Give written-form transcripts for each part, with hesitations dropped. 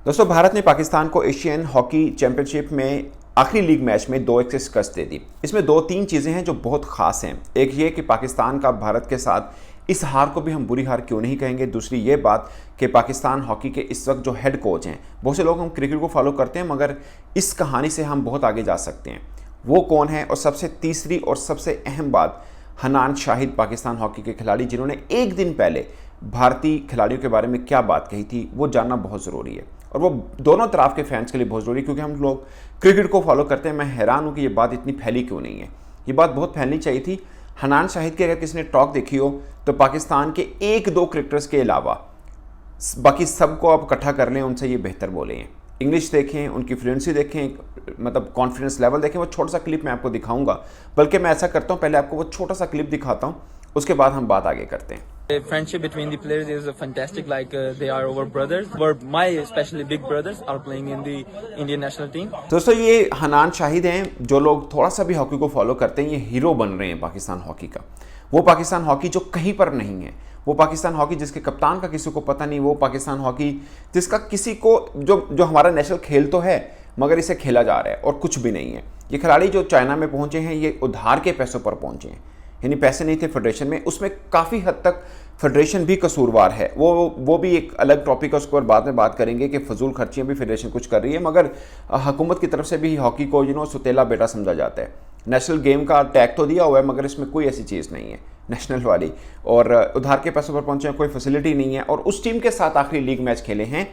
दोस्तों, भारत ने पाकिस्तान को एशियन हॉकी चैंपियनशिप में आखिरी लीग मैच में 2-1 से शिकस्त दे दी। इसमें दो तीन चीज़ें हैं जो बहुत ख़ास हैं। एक ये कि पाकिस्तान का भारत के साथ इस हार को भी हम बुरी हार क्यों नहीं कहेंगे। दूसरी ये बात कि पाकिस्तान हॉकी के इस वक्त जो हेड कोच हैं, बहुत से लोग हम क्रिकेट को फॉलो करते हैं मगर इस कहानी से हम बहुत आगे जा सकते हैं। वो कौन है? और सबसे तीसरी और सबसे अहम बात, हनान शाहिद पाकिस्तान हॉकी के खिलाड़ी जिन्होंने एक दिन पहले भारतीय खिलाड़ियों के बारे में क्या बात कही थी, वो जानना बहुत ज़रूरी है। और वो दोनों तरफ के फैंस के लिए बहुत ज़रूरी है, क्योंकि हम लोग क्रिकेट को फॉलो करते हैं। मैं हैरान हूँ कि ये बात इतनी फैली क्यों नहीं है। ये बात बहुत फैलनी चाहिए थी। हनान शाहिद की अगर किसी ने टॉक देखी हो तो पाकिस्तान के एक दो क्रिकेटर्स के अलावा बाकी सबको आप इकट्ठा कर लें, उनसे ये बेहतर बोले हैं। इंग्लिश देखें, उनकी फ्लुएंसी देखें, मतलब कॉन्फिडेंस लेवल देखें। वो छोटा सा क्लिप मैं आपको दिखाऊंगा। बल्कि मैं ऐसा करता हूँ, पहले आपको वो छोटा सा क्लिप दिखाता हूँ, उसके बाद हम बात आगे करते हैं। The friendship between the players is fantastic. They are our brothers. My especially big brothers are playing in the Indian national team. दोस्तों, ये हनान शाहिद हैं। जो लोग थोड़ा सा भी हॉकी को फॉलो करते हैं, ये हीरो बन रहे हैं पाकिस्तान हॉकी का। वो पाकिस्तान हॉकी जो कहीं पर नहीं है, वो पाकिस्तान हॉकी जिसके कप्तान का किसी को पता नहीं, वो पाकिस्तान हॉकी जिसका किसी को जो हमारा नेशनल खेल तो है मगर इसे खेला जा रहा है और कुछ भी नहीं है। ये खिलाड़ी जो चाइना में पहुंचे हैं, ये उधार के पैसों पर पहुंचे हैं, यानी पैसे नहीं थे फेडरेशन में। उसमें काफ़ी हद तक फेडरेशन भी कसूरवार है। वो भी एक अलग टॉपिक है, उसके ऊपर बाद में बात करेंगे कि फजूल खर्चियाँ भी फेडरेशन कुछ कर रही है। मगर हुकूमत की तरफ से भी हॉकी को सुतेला बेटा समझा जाता है। नेशनल गेम का टैग तो दिया हुआ है मगर इसमें कोई ऐसी चीज़ नहीं है नेशनल वाली, और उधार के पैसों पर पहुंचे हैं, कोई फैसिलिटी नहीं है। और उस टीम के साथ आखिरी लीग मैच खेले हैं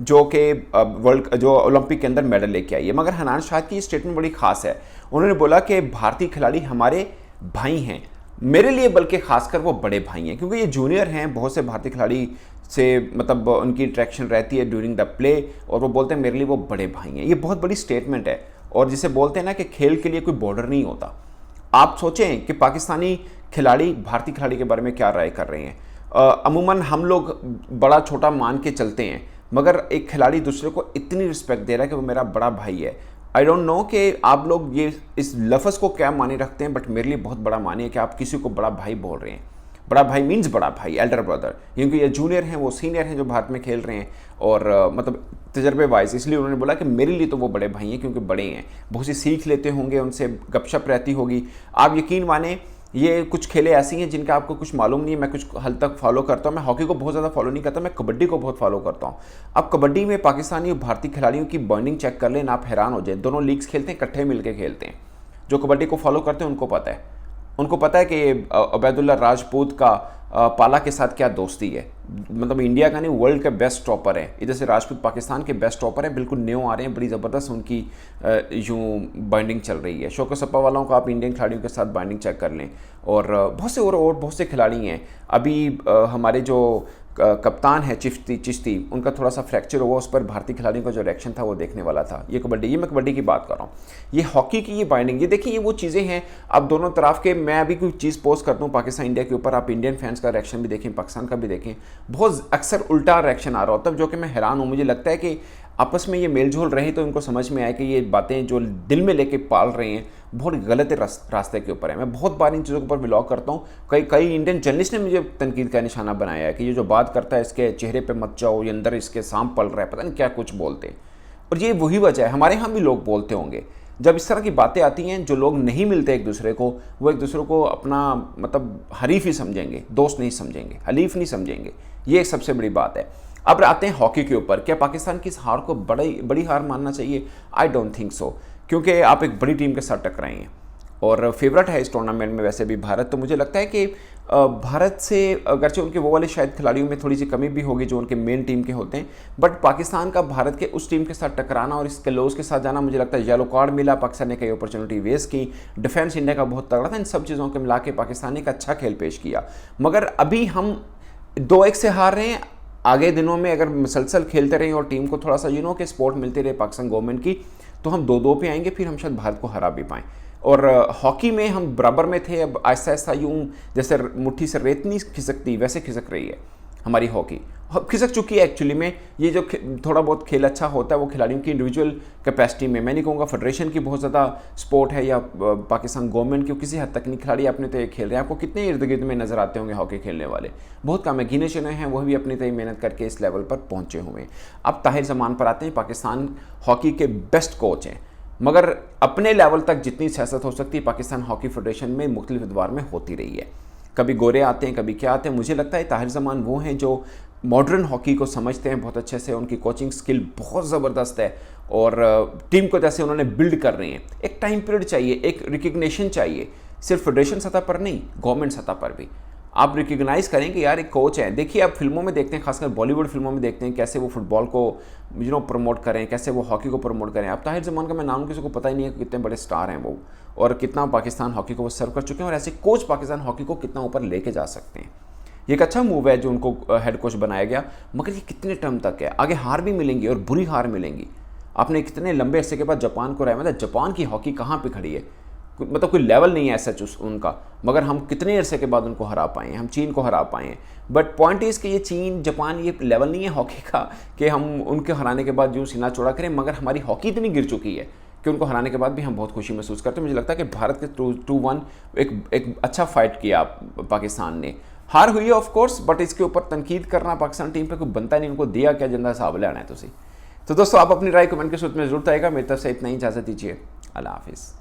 जो कि जो ओलंपिक के अंदर मेडल लेके आई है। मगर हनान शाहिद की स्टेटमेंट बड़ी खास है। उन्होंने बोला कि भारतीय खिलाड़ी हमारे भाई हैं, मेरे लिए बल्कि खासकर वो बड़े भाई हैं, क्योंकि ये जूनियर हैं। बहुत से भारतीय खिलाड़ी से मतलब उनकी इंटरेक्शन रहती है ड्यूरिंग द प्ले, और वो बोलते हैं मेरे लिए वो बड़े भाई हैं। ये बहुत बड़ी स्टेटमेंट है। और जिसे बोलते हैं ना कि खेल के लिए कोई बॉर्डर नहीं होता। आप सोचें कि पाकिस्तानी खिलाड़ी भारतीय खिलाड़ी के बारे में क्या राय कर रहे हैं। अमूमन हम लोग बड़ा छोटा मान के चलते हैं, मगर एक खिलाड़ी दूसरे को इतनी रिस्पेक्ट दे रहा है कि वो मेरा बड़ा भाई है। आई डोंट नो कि आप लोग ये इस लफ्ज़ को क्या माने रखते हैं, बट मेरे लिए बहुत बड़ा माने है कि आप किसी को बड़ा भाई बोल रहे हैं। बड़ा भाई मीन्स बड़ा भाई, एल्डर ब्रदर, क्योंकि ये जूनियर हैं, वो सीनियर हैं जो भारत में खेल रहे हैं। और मतलब तजर्बे वाइज इसलिए उन्होंने बोला कि मेरे लिए तो वो बड़े भाई हैं, क्योंकि बड़े हैं, बहुत सी सीख लेते होंगे, उनसे गपशप रहती होगी। आप यकीन माने, ये कुछ खेलें ऐसी हैं जिनका आपको कुछ मालूम नहीं है। मैं कुछ हद तक फॉलो करता हूँ। मैं हॉकी को बहुत ज़्यादा फॉलो नहीं करता, मैं कबड्डी को बहुत फॉलो करता हूँ। अब कबड्डी में पाकिस्तानी और भारतीय खिलाड़ियों की बॉन्डिंग चेक कर लें, आप हैरान हो जाए। दोनों लीग्स खेलते हैं, इकट्ठे मिलकर खेलते हैं। जो कबड्डी को फॉलो करते हैं उनको पता है कि उबैदुल्ला राजपूत का पाला के साथ क्या दोस्ती है। मतलब इंडिया का नहीं, वर्ल्ड का बेस्ट टॉपर है। इधर से राजपूत पाकिस्तान के बेस्ट टॉपर है, बिल्कुल न्यू आ रहे हैं। बड़ी ज़बरदस्त उनकी यूँ बाइंडिंग चल रही है। शौकत सप्पा वालों को आप इंडियन खिलाड़ियों के साथ बाइंडिंग चेक कर लें। और बहुत से और बहुत से खिलाड़ी हैं। अभी हमारे जो कप्तान है चिश्ती, उनका थोड़ा सा फ्रैक्चर हुआ, उस पर भारतीय खिलाड़ियों का जो रिएक्शन था वो देखने वाला था। ये मैं कबड्डी की बात कर रहा हूँ। ये हॉकी की ये बाइंडिंग, ये देखिए, ये वो चीज़ें हैं। अब दोनों तरफ के, मैं अभी कोई चीज़ पोस्ट करता हूँ पाकिस्तान इंडिया के ऊपर, आप इंडियन फैंस का रिएक्शन भी देखें, पाकिस्तान का भी देखें, बहुत अक्सर उल्टा रिएक्शन आ रहा होता है, जो कि मैं हैरान हूँ। मुझे लगता है कि आपस में ये मेलजोल रहे तो इनको समझ में आए कि ये बातें जो दिल में लेके पाल रहे हैं बहुत गलत रास्ते के ऊपर है। मैं बहुत बार इन चीज़ों के ऊपर व्लॉग करता हूँ। कई इंडियन जर्नलिस्ट ने मुझे तनकीद का निशाना बनाया है कि ये जो बात करता है इसके चेहरे पे मत जाओ, ये अंदर इसके सांप पल रहा है, पता नहीं क्या कुछ बोलते हैं। और ये वही वजह है, हमारे यहाँ भी लोग बोलते होंगे। जब इस तरह की बातें आती हैं, जो लोग नहीं मिलते एक दूसरे को, वो एक दूसरे को अपना मतलब हरीफ ही समझेंगे, दोस्त नहीं समझेंगे, हलीफ नहीं समझेंगे। ये एक सबसे बड़ी बात है। अब आते हैं हॉकी के ऊपर। क्या पाकिस्तान की इस हार को बड़ी हार मानना चाहिए? आई डोंट थिंक सो, क्योंकि आप एक बड़ी टीम के साथ टकराए हैं और फेवरेट है इस टूर्नामेंट में वैसे भी भारत। तो मुझे लगता है कि भारत से अगरचे उनके वो वाले शायद खिलाड़ियों में थोड़ी सी कमी भी होगी जो उनके मेन टीम के होते हैं, बट पाकिस्तान का भारत के उस टीम के साथ टकराना और इसके लॉस के साथ जाना, मुझे लगता है येलो कार्ड मिला, पाकिस्तान ने कई अपॉर्चुनिटी वेस्ट की, डिफेंस इंडिया का बहुत तगड़ा था। इन सब चीज़ों को मिला के पाकिस्तान ने एक अच्छा खेल पेश किया। मगर अभी हम 2-1 से हार रहे हैं। आगे दिनों में अगर मुसलसल खेलते रहे और टीम को थोड़ा सा कि सपोर्ट मिलती रहे पाकिस्तान गवर्नमेंट की, तो हम 2-2 पे आएंगे, फिर हम शायद भारत को हरा भी पाएँ। और हॉकी में हम बराबर में थे। अब आहिस्ता आहिस्ता यूँ जैसे मुट्ठी से रेत नहीं खिसकती, वैसे खिसक रही है। हमारी हॉकी खिसक चुकी है एक्चुअली में। ये जो थोड़ा बहुत खेल अच्छा होता है वो खिलाड़ियों की इंडिविजुअल कैपेसिटी में, मैं नहीं कहूँगा फेडरेशन की बहुत ज़्यादा स्पोर्ट है या पाकिस्तान गवर्नमेंट की, किसी हद तक नहीं। खिलाड़ी अपने तय खेल रहे हैं, आपको कितने इर्द गिर्द में नजर आते होंगे हॉकी खेलने वाले, बहुत कम है, गिने चुने हैं, वह भी अपनी तय मेहनत करके इस लेवल पर पहुँचे हुए हैं। अब ताहिर जमान पर आते हैं, पाकिस्तान हॉकी के बेस्ट कोच हैं, मगर अपने लेवल तक जितनी सियासत हो सकती है पाकिस्तान हॉकी फेडरेशन में मुख्तलिफ अदवार में होती रही है। कभी गोरे आते हैं, कभी क्या आते हैं। मुझे लगता है ताहिर जमान वो हैं जो मॉडर्न हॉकी को समझते हैं बहुत अच्छे से, उनकी कोचिंग स्किल बहुत ज़बरदस्त है और टीम को जैसे उन्होंने बिल्ड कर रहे हैं। एक टाइम पीरियड चाहिए, एक रिकग्निशन चाहिए, सिर्फ फेडरेशन सतह पर नहीं, गवर्नमेंट सतह पर भी आप रिकग्नाइज करें कि यार एक कोच है। देखिए आप फिल्मों में देखते हैं, खासकर बॉलीवुड फिल्मों में देखते हैं कैसे वो फुटबॉल को प्रमोट करें, कैसे वो हॉकी को प्रमोट करें। अब ताहिर जमान का मैं नाम किसी को पता ही नहीं है कि कितने बड़े स्टार हैं वो, और कितना पाकिस्तान हॉकी को वो सर्व कर चुके हैं, और ऐसे कोच पाकिस्तान हॉकी को कितना ऊपर लेके जा सकते हैं। ये एक अच्छा मूव है जो उनको हेड कोच बनाया गया, मगर ये कितने टर्म तक है? आगे हार भी मिलेंगी और बुरी हार मिलेंगी। आपने कितने लंबे अरसे के बाद जापान को रहा, मतलब जापान की हॉकी कहाँ पे खड़ी है, मतलब कोई लेवल नहीं है ऐसा उनका, मगर हम कितने अरसे के बाद उनको हरा पाए हैं, हम चीन को हरा पाए हैं। बट पॉइंट इज़ कि ये चीन जापान ये लेवल नहीं है हॉकी का कि हम उनके हराने के बाद यूँ सीना चौड़ा करें, मगर हमारी हॉकी इतनी गिर चुकी है कि उनको हराने के बाद भी हम बहुत खुशी महसूस करते हैं। मुझे लगता है कि भारत के 2-1 एक अच्छा फाइट किया पाकिस्तान ने। हार हुई है ऑफ कोर्स, बट इसके ऊपर तनकीद करना पाकिस्तान टीम पे कोई बनता नहीं, उनको दिया क्या जिंदा हिसाब लेना है तुसी। तो दोस्तों आप अपनी राय कमेंट के सूत्र में जरूर आएगा। मेरी तरफ से इतना ही, इजाज़त दीजिए, अल्लाह हाफिज़।